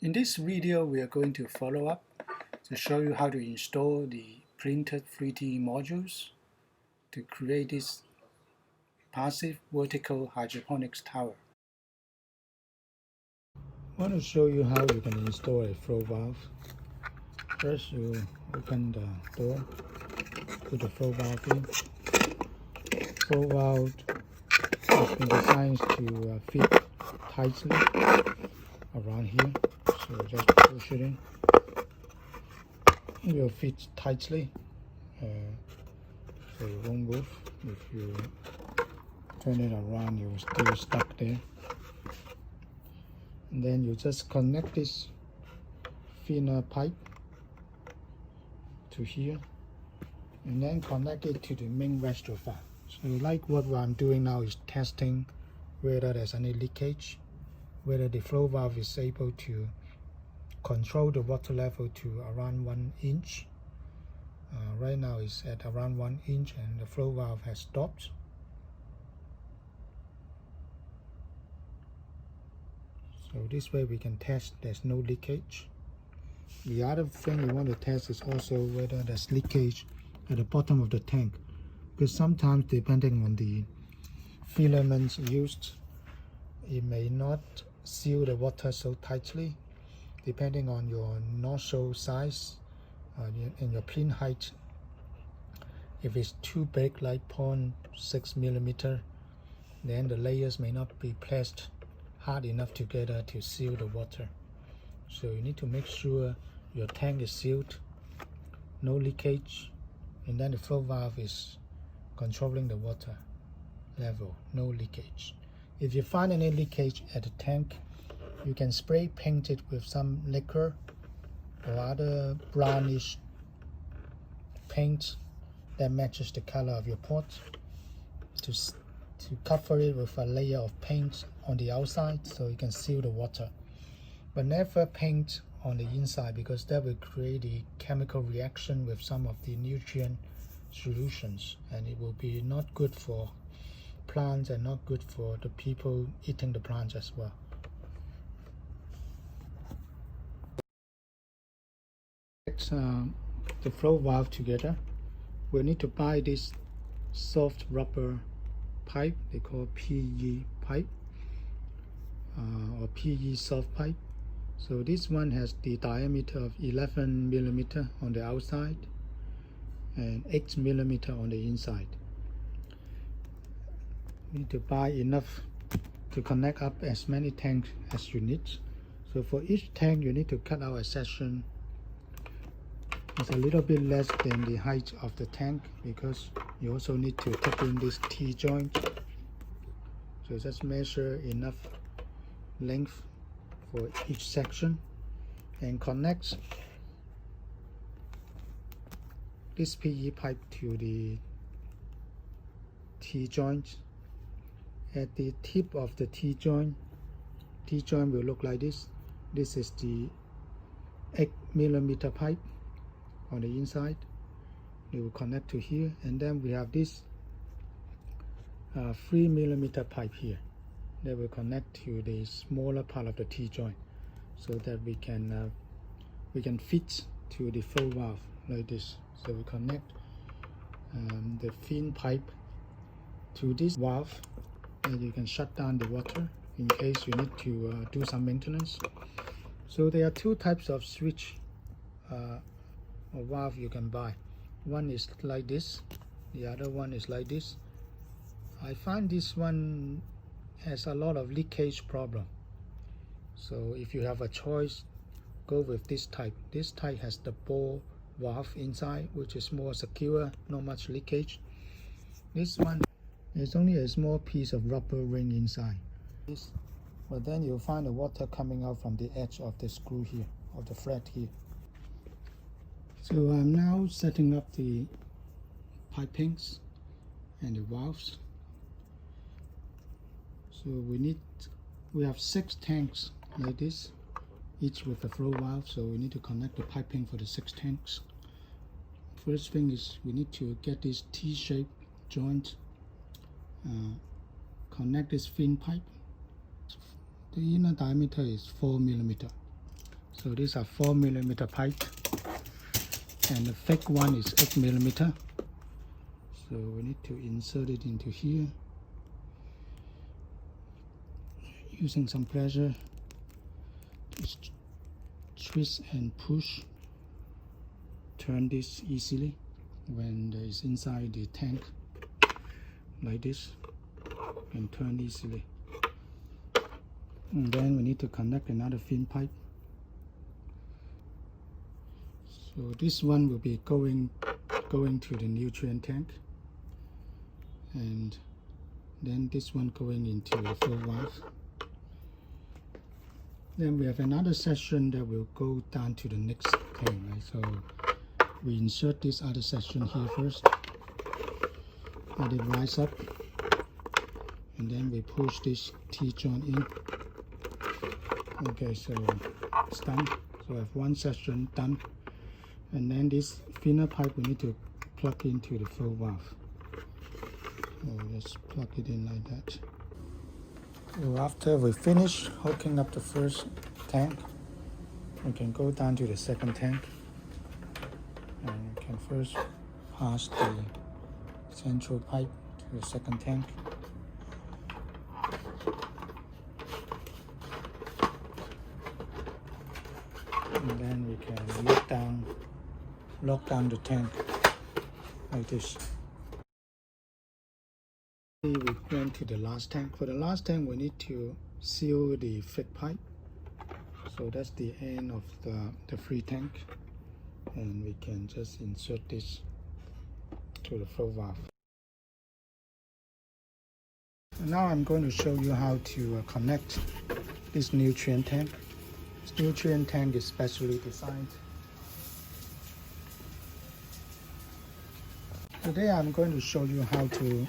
In this video, we are going to follow up to show you how to install the printed 3D modules to create this passive vertical hydroponics tower. I want to show you how you can install a flow valve. First, you open the door, put the flow valve in. Flow valve has been designed to fit tightly around here, so just push it in. It will fit tightly, so it won't move. If you turn it around, you will still stuck there. And then you just connect this thinner pipe to here, and then connect it to the main reservoir. So like what I'm doing now is testing whether there's any leakage, whether the flow valve is able to control the water level to around 1 inch. Right now it's at around 1 inch and the flow valve has stopped. So this way we can test there's no leakage. The other thing we want to test is also whether there's leakage at the bottom of the tank, because sometimes depending on the filaments used, it may not seal the water so tightly, depending on your nozzle size and your pin height. If it's too big, like 0.6 millimeter, then the layers may not be placed hard enough together to seal the water. So you need to make sure your tank is sealed, no leakage, and then the flow valve is controlling the water level, no leakage. If you find any leakage at the tank, you can spray paint it with some liquor or other brownish paint that matches the color of your pot to cover it with a layer of paint on the outside so you can seal the water. But never paint on the inside, because that will create a chemical reaction with some of the nutrient solutions, and it will be not good for plants and not good for the people eating the plants as well. The flow valve together, we need to buy this soft rubber pipe, they call PE pipe or PE soft pipe. So this one has the diameter of 11 millimeter on the outside and 8 millimeter on the inside. You need to buy enough to connect up as many tanks as you need. So for each tank you need to cut out a section. It's a little bit less than the height of the tank, because you also need to take in this T-joint. So just measure enough length for each section and connect this PE pipe to the T-joint. At the tip of the T-joint will look like this. This is the 8 millimeter pipe on the inside. It will connect to here, and then we have this 3 millimeter pipe here that will connect to the smaller part of the T-joint, so that we can fit to the flow valve like this. So we connect the thin pipe to this valve, and you can shut down the water in case you need to do some maintenance. So there are two types of switch or valve you can buy. One is like this, the other one is like this. I find this one has a lot of leakage problem. So if you have a choice, go with this type. This type has the ball valve inside, which is more secure, not much leakage. This one is only a small piece of rubber ring inside. But then you'll find the water coming out from the edge of the screw here, of the thread here. So I'm now setting up the pipings and the valves. So we have 6 tanks like this, each with a flow valve. So we need to connect the piping for the 6 tanks. First thing is we need to get this T-shaped joint, connect this thin pipe. The inner diameter is 4 millimeter. So these are 4mm pipe, and the fake one is 8mm. So we need to insert it into here using some pressure. Just twist and push. Turn this easily when it's inside the tank, like this, and turn easily. And then we need to connect another thin pipe. So this one will be going to the nutrient tank, and then this one going into the flow valve. Then we have another section that will go down to the next tank, right? So we insert this other section here first, let it rise up, and then we push this T-joint in. Okay, so it's done. So I have one section done, and then this thinner pipe we need to plug into the flow valve. So just plug it in like that. So after we finish hooking up the first tank, we can go down to the second tank, and we can first pass the central pipe to the second tank. And then we can lock down the tank like this. We went to the last tank. For the last tank, we need to seal the fake pipe. So that's the end of the free tank, and we can just insert this to the flow valve. Now I'm going to show you how to connect this nutrient tank. This nutrient tank is specially designed. Today I'm going to show you how to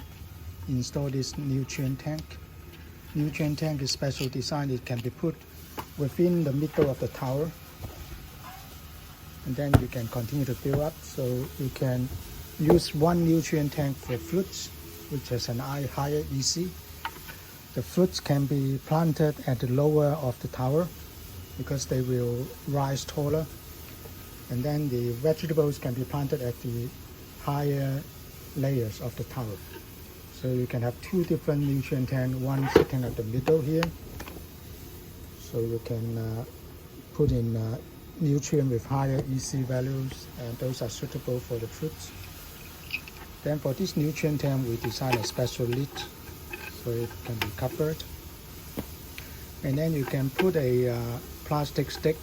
install this nutrient tank. Nutrient tank is special design. It can be put within the middle of the tower, and then you can continue to build up. So you can use one nutrient tank for fruits, which has an higher EC. The fruits can be planted at the lower of the tower because they will rise taller, and then the vegetables can be planted at the higher layers of the tower. So you can have two different nutrient tanks, one sitting at the middle here. So you can put in nutrient with higher EC values, and those are suitable for the fruits. Then for this nutrient tank, we design a special lid so it can be covered. And then you can put a plastic stick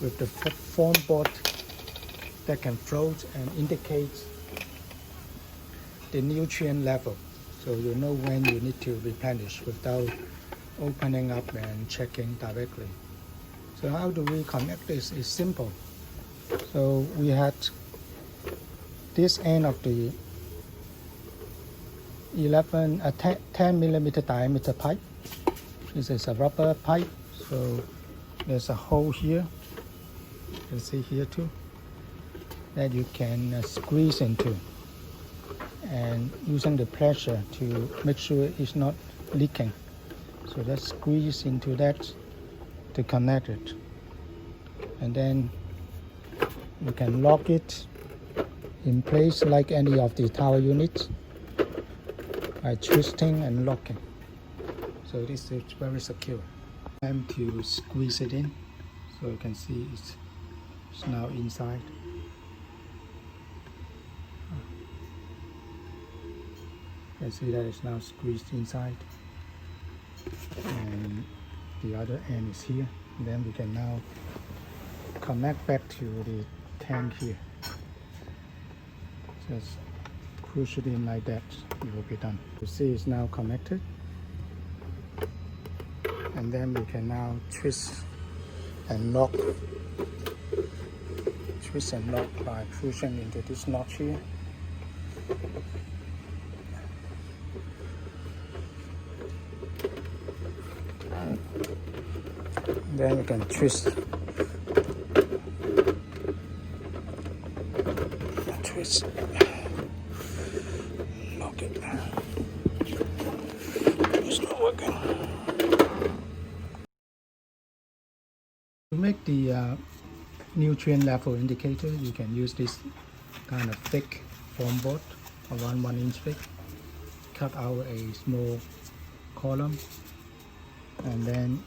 with the foam board that can float and indicate the nutrient level, so you know when you need to replenish without opening up and checking directly. So how do we connect this? It's simple. So we had this end of the 10mm diameter pipe. This is a rubber pipe, so there's a hole here. You can see here too, that you can squeeze into, and using the pressure to make sure it's not leaking. So let's squeeze into that to connect it, and then you can lock it in place like any of the tower units by twisting and locking. So this is very secure. Time to squeeze it in, so you can see it's now inside. You can see that it's now squeezed inside, and the other end is here. And then we can now connect back to the tank here. Just push it in like that, it will be done. You see it's now connected, and then we can now twist and lock by pushing into this notch here. Then we can twist, lock it. It's not working. To make check the nutrient level indicator, you can use this kind of thick foam board, around 1 inch thick. Cut out a small column and then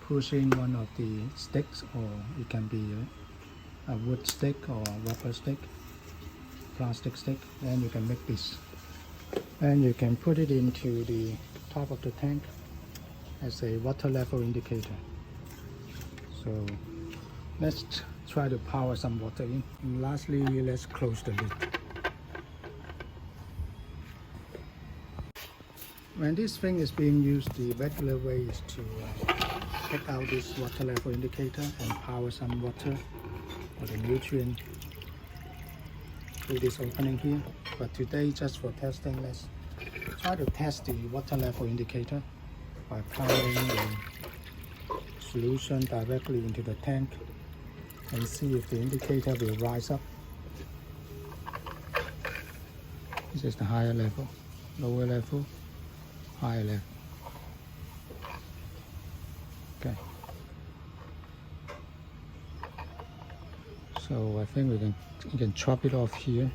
push in one of the sticks, or it can be a wood stick or a rubber stick, plastic stick. Then you can make this, and you can put it into the top of the tank as a water level indicator. So let's try to power some water in. And lastly, let's close the lid. When this thing is being used, the regular way is to take out this water level indicator and power some water or the nutrient through this opening here. But today, just for testing, let's try to test the water level indicator by powering the solution directly into the tank and see if the indicator will rise up. This is the higher level, lower level, higher level. Okay. So I think we can chop it off here.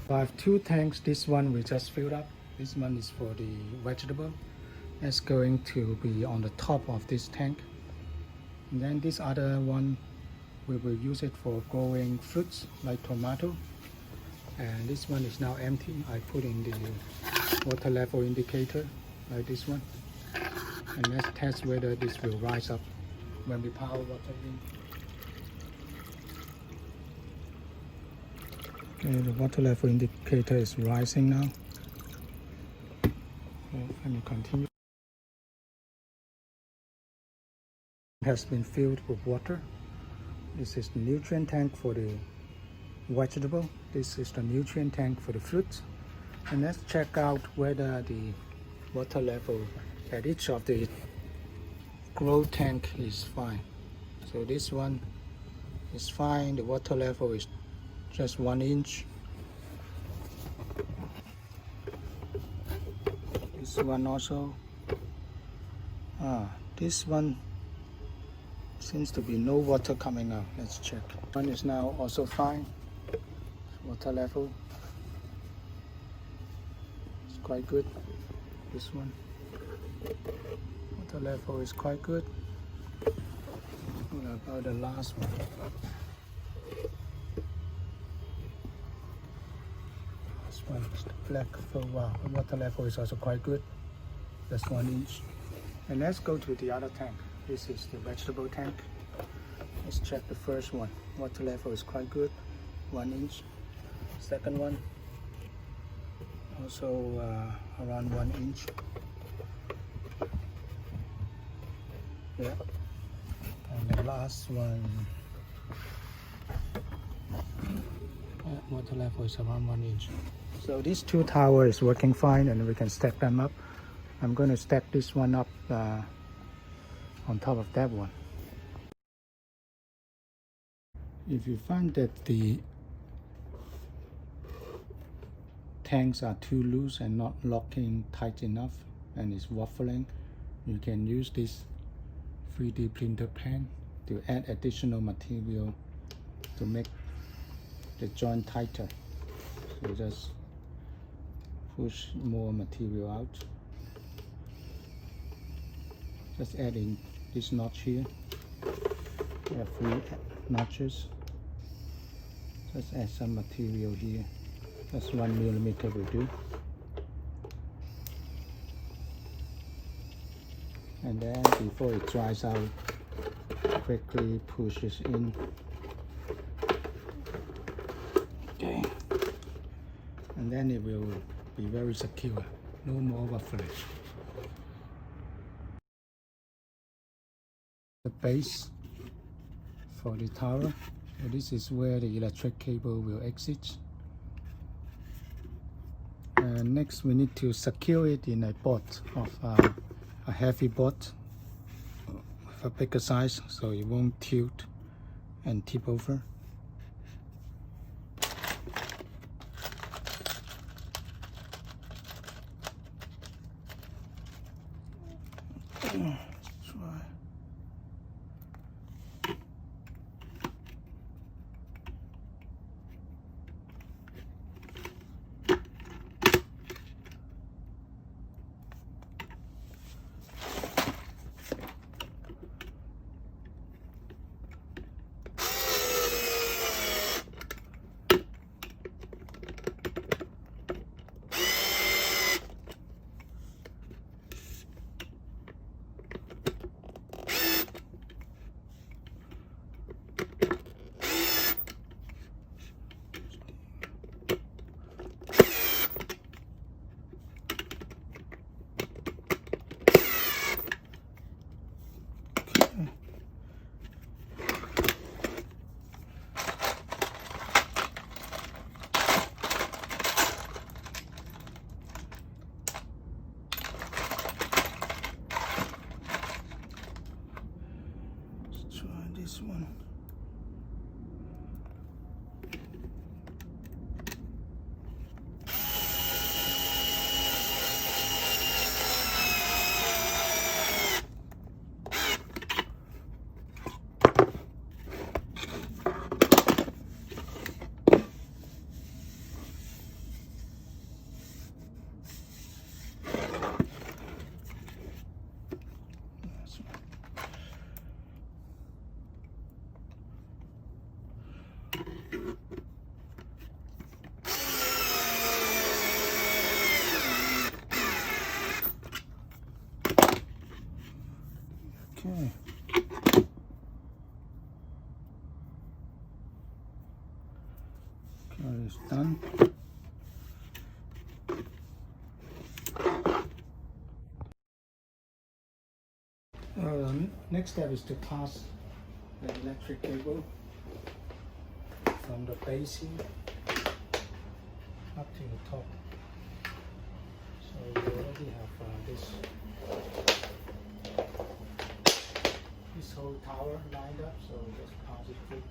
I have 2 tanks. This one we just filled up. This one is for the vegetable. That's going to be on the top of this tank. And then this other one, we will use it for growing fruits like tomato. And this one is now empty. I put in the water level indicator like this one. And let's test whether this will rise up when we power water in. Okay, the water level indicator is rising now. Okay, let me continue. It has been filled with water. This is the nutrient tank for the vegetable. This is the nutrient tank for the fruit. And let's check out whether the water level at each of the grow tank is fine. So this one is fine. The water level is just 1 inch. This one also. This one seems to be no water coming out. Let's check. One is now also fine. Water level is quite good. This one, water level is quite good. What about the last one? This one is the black. So wow, the water level is also quite good. That's 1 inch. And let's go to the other tank. This is the vegetable tank. Let's check the first one. Water level is quite good, 1 inch. Second one, also around 1 inch. Yeah. And the last one, water level is around 1 inch. So these 2 towers is working fine, and we can stack them up. I'm going to stack this one up on top of that one. If you find that the tanks are too loose and not locking tight enough and it's waffling, you can use this 3D printer pen to add additional material to make the joint tighter. So just push more material out. Just add in this notch here. We have 3 notches. Just add some material here. Just 1 millimeter will do. And then before it dries out, quickly push it in. Okay. And then it will be very secure. No more waffling. The base for the tower. So this is where the electric cable will exit. And next we need to secure it in a board of a heavy board with a bigger size so it won't tilt and tip over. one. Okay. Okay, it's done. Next step is to pass the electric cable from the base here up to the top. So we already have this whole tower lined up, so just pass it through.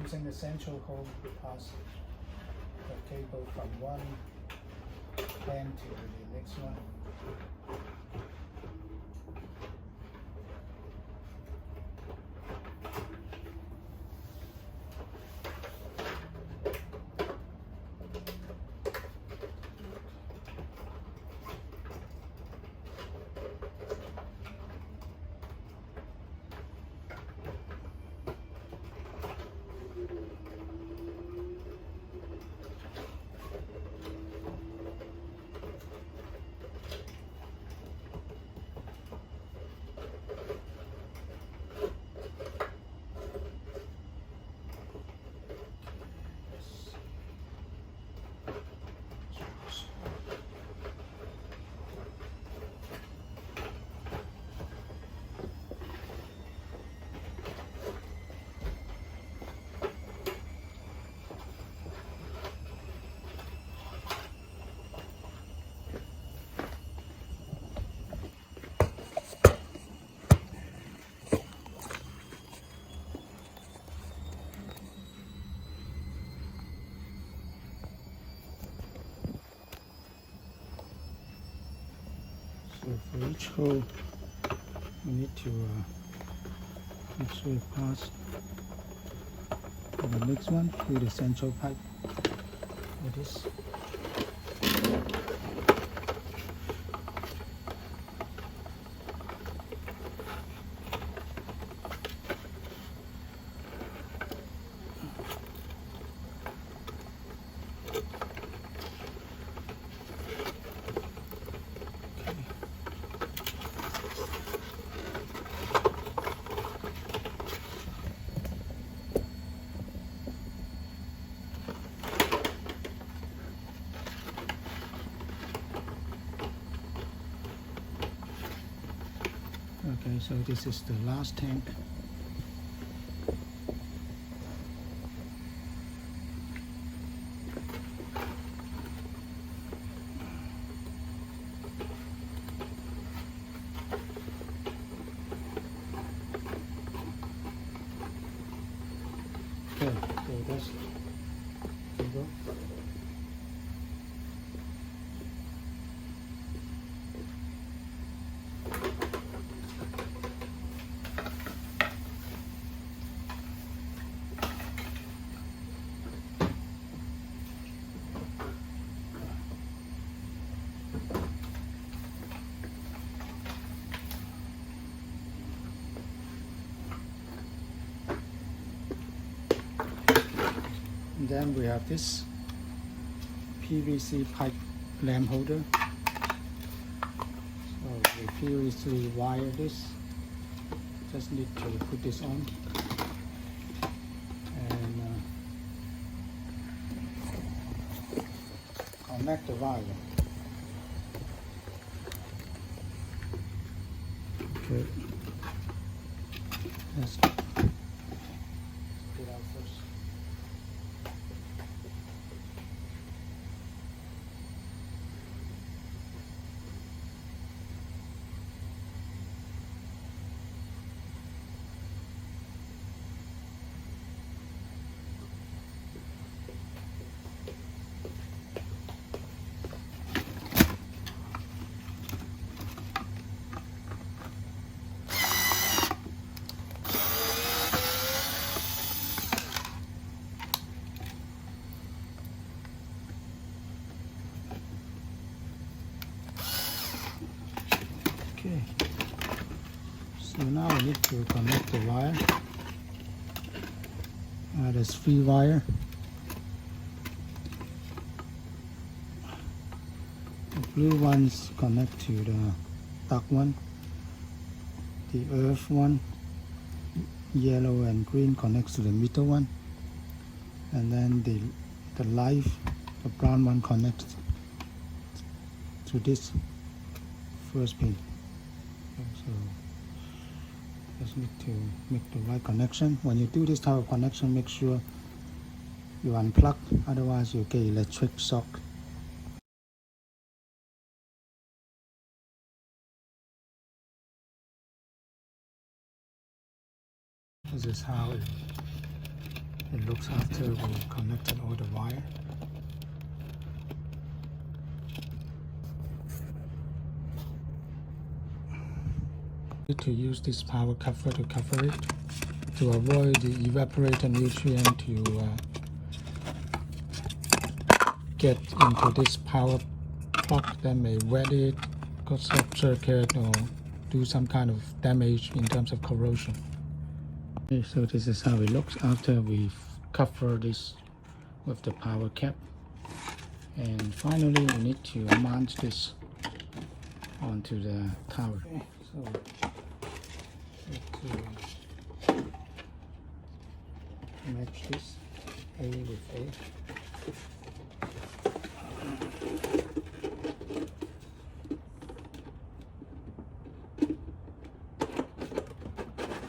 Using the central hole, we pass the cable from one end to the next one. So for each hole, we need to make sure it passes the next one through the central pipe like this. Okay, so this is the last tank. Okay, so that's there you go. And then we have this PVC pipe lamp holder. So we previously wire this. Just need to put this on and connect the wire. Okay. Let's get out first. Okay, so now we need to connect the wire. There's 3 wire. The blue ones connect to the dark one. The earth one, yellow and green, connects to the middle one. And then the light, the brown one, connects to this first pin. So just need to make the right connection. When you do this type of connection, make sure you unplug, otherwise you'll get electric shock. This is how it looks after we connected all the wire. To use this power cover to cover it, to avoid the evaporated nutrient to get into this power plug that may wet it, cause short circuit, or do some kind of damage in terms of corrosion. Okay, so this is how it looks after we've covered this with the power cap. And finally we need to mount this onto the tower. Okay, so to match this A with A.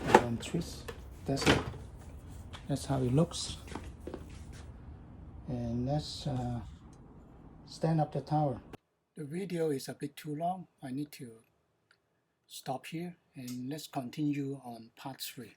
And then twist. That's it. That's how it looks. And let's stand up the tower. The video is a bit too long. I need to stop here and let's continue on part 3.